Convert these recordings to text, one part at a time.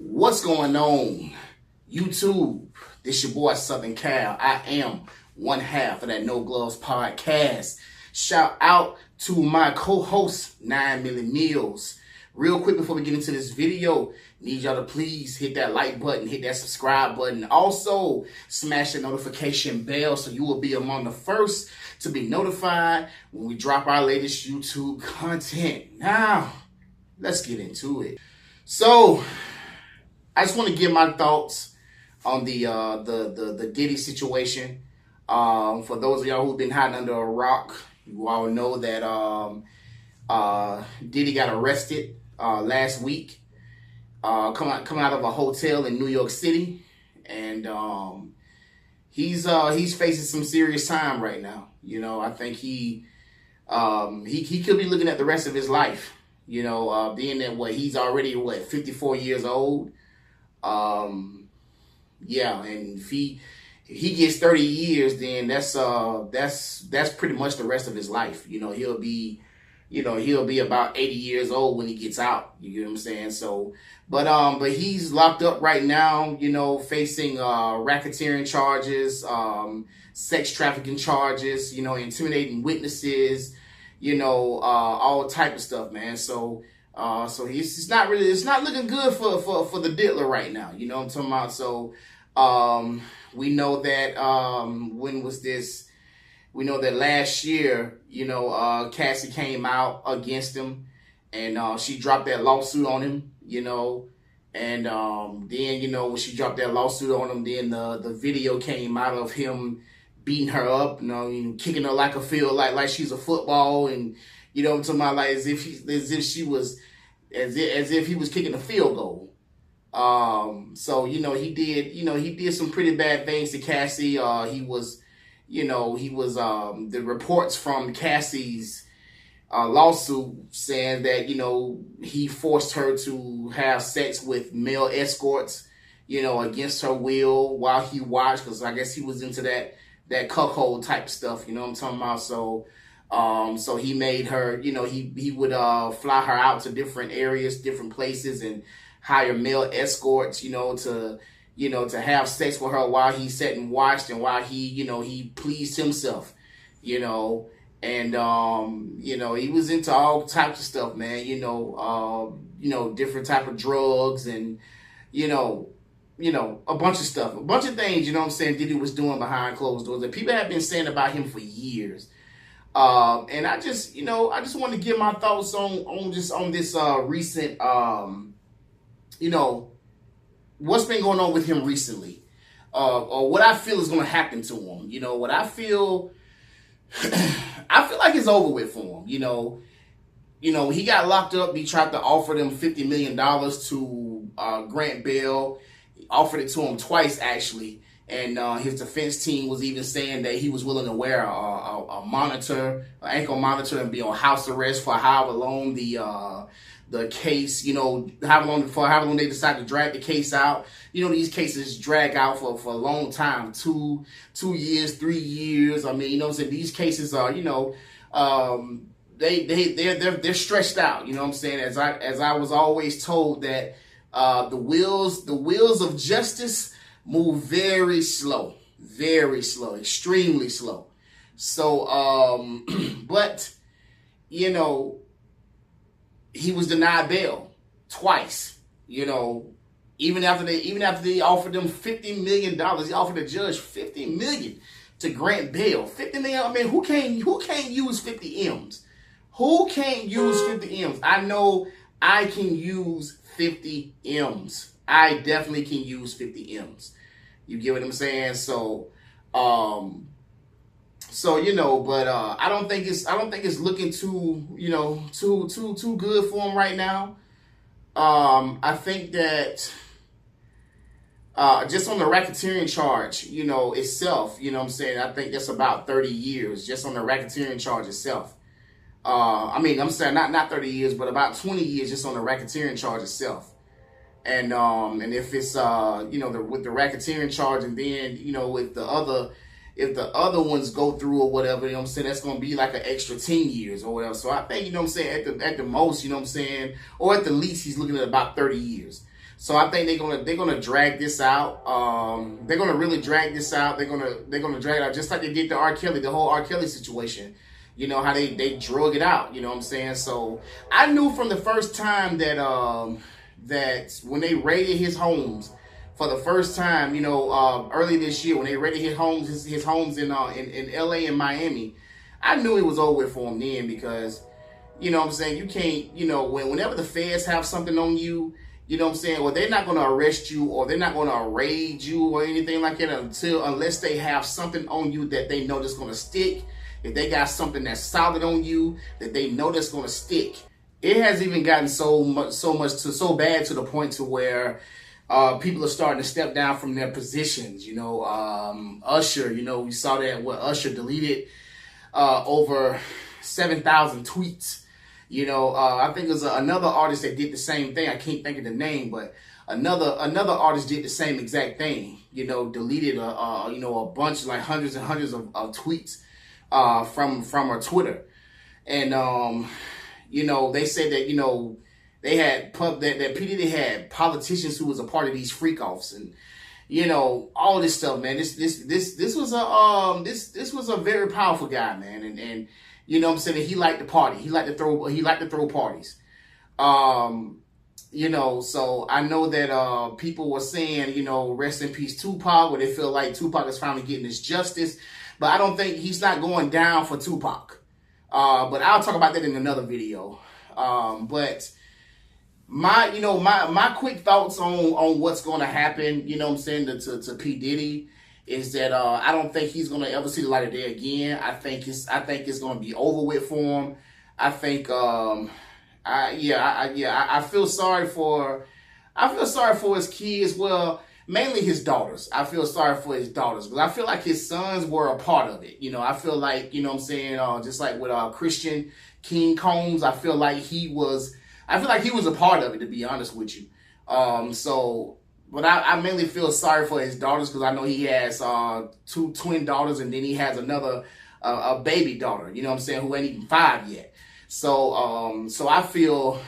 What's going on, YouTube? This your boy Southern Cal. I am one half of that No Gloves podcast. Shout out to my co-host 9 Million Meals. Real quick before we get into this video, need y'all to please hit that like button, hit that subscribe button. Also, smash the notification bell so you will be among the first to be notified when we drop our latest YouTube content. Now, let's get into it. So, I just want to give my thoughts on the Diddy situation. For those of y'all who've been hiding under a rock, you all know that Diddy got arrested last week, coming out of a hotel in New York City, and he's facing some serious time right now. You know, I think he could be looking at the rest of his life. You know, being that he's already 54 years old. Yeah, and if he gets 30 years, then that's pretty much the rest of his life. You know, he'll be about 80 years old when he gets out. You get what I'm saying? So, but he's locked up right now, you know, facing racketeering charges, sex trafficking charges, you know, intimidating witnesses, you know, all type of stuff, man. So it's not looking good for the diddler right now. You know what I'm talking about? So we know that when was this? We know that last year, you know, Cassie came out against him, and she dropped that lawsuit on him. You know, and then, you know, when she dropped that lawsuit on him, then the video came out of him beating her up, you know, kicking her like a field, like she's a football, and you know what I'm talking about, like as if he was kicking a field goal. So you know, he did some pretty bad things to Cassie. The reports from Cassie's lawsuit saying that, you know, he forced her to have sex with male escorts, you know, against her will while he watched, because I guess he was into that cuckold type stuff, you know what I'm talking about? So so he made her, you know, he would fly her out to different areas, different places, and hire male escorts, you know, to have sex with her while he sat and watched, and while he pleased himself, you know. And you know, he was into all types of stuff, man, you know, different type of drugs, and you know, a bunch of stuff, a bunch of things, you know what I'm saying, Diddy was doing behind closed doors that people have been saying about him for years. And I just want to give my thoughts on this recent, you know, what's been going on with him recently, or what I feel is going to happen to him. You know, what I feel like it's over with for him. You know, he got locked up. He tried to offer them $50 million to grant bail. He offered it to him twice, actually. And his defense team was even saying that he was willing to wear a monitor, an ankle monitor, and be on house arrest for however long the case, you know, however long they decide to drag the case out. You know, these cases drag out for a long time, 2 years, 3 years. I mean, you know what I'm saying? These cases are, you know, they're stretched out. You know what I'm saying? As I was always told that the wheels of justice move very slow, extremely slow. So, but, you know, he was denied bail twice, you know, even after they offered them $50 million, he offered the judge $50 million to grant bail. $50 million, I mean, who can't use 50 M's? Who can't use 50 M's? I know I can use 50 M's. I definitely can use 50 M's. You get what I'm saying? So, you know, but I don't think it's looking too good for him right now. I think that just on the racketeering charge, you know, itself, you know what I'm saying, I think that's about 30 years just on the racketeering charge itself. I mean, I'm saying not 30 years, but about 20 years just on the racketeering charge itself. And if it's with the racketeering charge, and then, you know, if the other ones go through or whatever, you know what I'm saying, that's going to be like an extra 10 years or whatever. So I think, you know what I'm saying, at the most, you know what I'm saying, or at the least, he's looking at about 30 years. So I think they're gonna drag this out. They're gonna really drag this out. They're gonna drag it out just like they did the R. Kelly, the whole R. Kelly situation. You know how they drug it out. You know what I'm saying? So I knew from the first time that that when they raided his homes for the first time, you know, early this year when they raided his homes in LA and Miami, I knew it was over with for him then because, you know what I'm saying, you can't, you know, whenever the feds have something on you, you know what I'm saying, well, they're not going to arrest you or they're not going to raid you or anything like that unless they have something on you that they know that's going to stick. If they got something that's solid on you that they know that's going to stick. It has even gotten so bad to the point to where people are starting to step down from their positions. You know, Usher, you know, we saw that what Usher deleted over 7,000 tweets. You know, I think it was another artist that did the same thing. I can't think of the name, but another artist did the same exact thing. You know, deleted a bunch, like hundreds and hundreds of tweets from her Twitter, and you know, they said that, you know, they had that P Diddy had politicians who was a part of these freak offs and, you know, all this stuff, man. This was a very powerful guy, man, and you know what I'm saying, he liked to party. He liked to throw parties. You know, so I know that people were saying, you know, rest in peace Tupac, where they feel like Tupac is finally getting his justice, but I don't think he's not going down for Tupac. But I'll talk about that in another video. But my quick thoughts on what's going to happen, you know what I'm saying, to P Diddy is that I don't think he's going to ever see the light of day again. I think it's going to be over with for him. I think I feel sorry for his kids. Well, mainly his daughters. I feel sorry for his daughters because I feel like his sons were a part of it. You know, I feel like, you know what I'm saying, just like with Christian King Combs, I feel like he was a part of it, to be honest with you. But I mainly feel sorry for his daughters because I know he has 2 twin daughters and then he has another a baby daughter, you know what I'm saying, who ain't even 5 yet. So I feel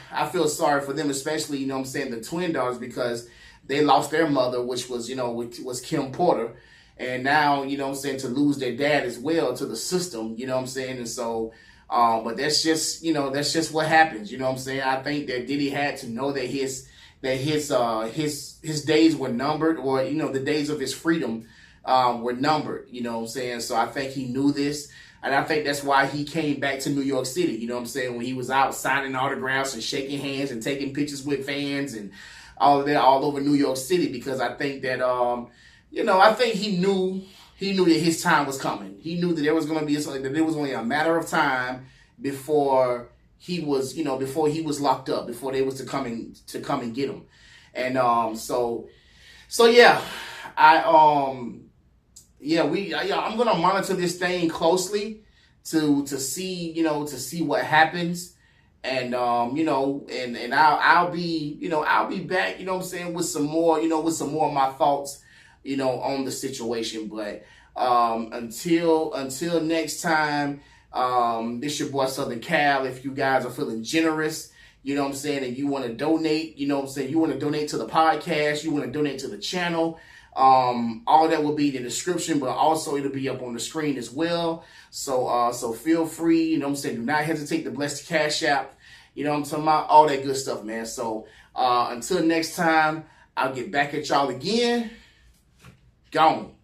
sorry for them, especially, you know what I'm saying, the twin daughters, because they lost their mother, which was, you know, was Kim Porter. And now, you know what I'm saying, to lose their dad as well to the system, you know what I'm saying? And so, but that's just, you know, that's just what happens, you know what I'm saying? I think that Diddy had to know that his days were numbered, or, you know, the days of his freedom were numbered, you know what I'm saying? So I think he knew this. And I think that's why he came back to New York City, you know what I'm saying, when he was out signing autographs and shaking hands and taking pictures with fans and all of that all over New York City, because I think that, you know, I think he knew that his time was coming. He knew that there was going to be something, that it was only a matter of time before he was, you know, before he was locked up, before they was to come and get him. And so yeah, I'm going to monitor this thing closely to see, you know, to see what happens. And, you know, and I'll be back, you know what I'm saying, with some more of my thoughts, you know, on the situation. But, until next time, this your boy Southern Cal. If you guys are feeling generous, you know what I'm saying, and you want to donate, you know what I'm saying, you want to donate to the podcast, you want to donate to the channel, all that will be in the description, but also it'll be up on the screen as well. So feel free, you know what I'm saying, do not hesitate to bless the Cash App, you know what I'm talking about, all that good stuff, man. So until next time, I'll get back at y'all again. Gone.